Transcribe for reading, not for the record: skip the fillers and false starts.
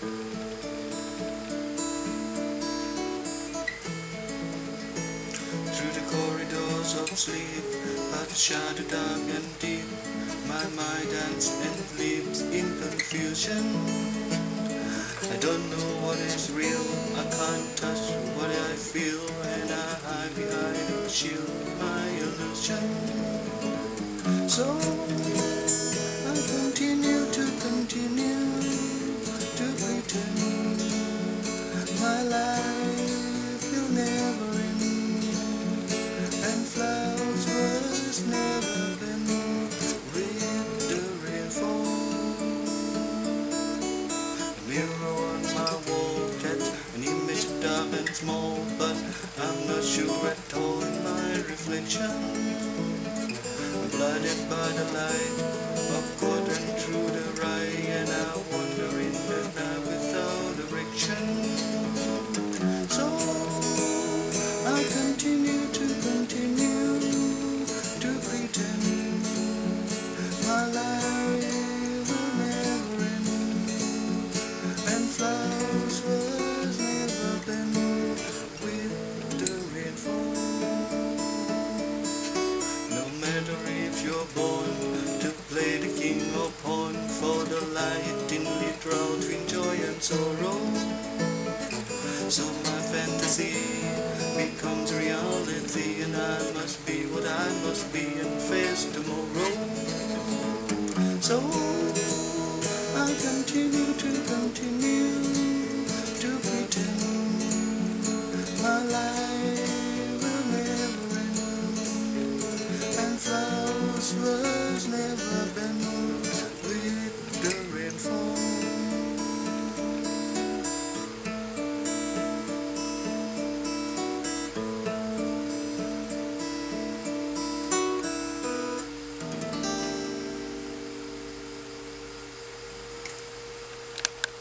Through the corridors of sleep, but shadow dark and deep, my mind danced and leaps in confusion. I don't know what is real, I can't touch what I feel, and I hide behind a shield, my illusion. So I continue to pretend my life will never end, and flowers was never been with the rainfall. A mirror on my wall catch an image dark and small, but I'm not sure at all in my reflection. Blinded by the light of God and through the right, and I wander in the night without direction. So I continue to pretend my life will never end, and flowers was never been with the rainfall. No matter if you're born to play the king or pawn, for the light in the drought between joy and sorrow. So my fantasy becomes reality, and I must be what I must be and face tomorrow. So I continue to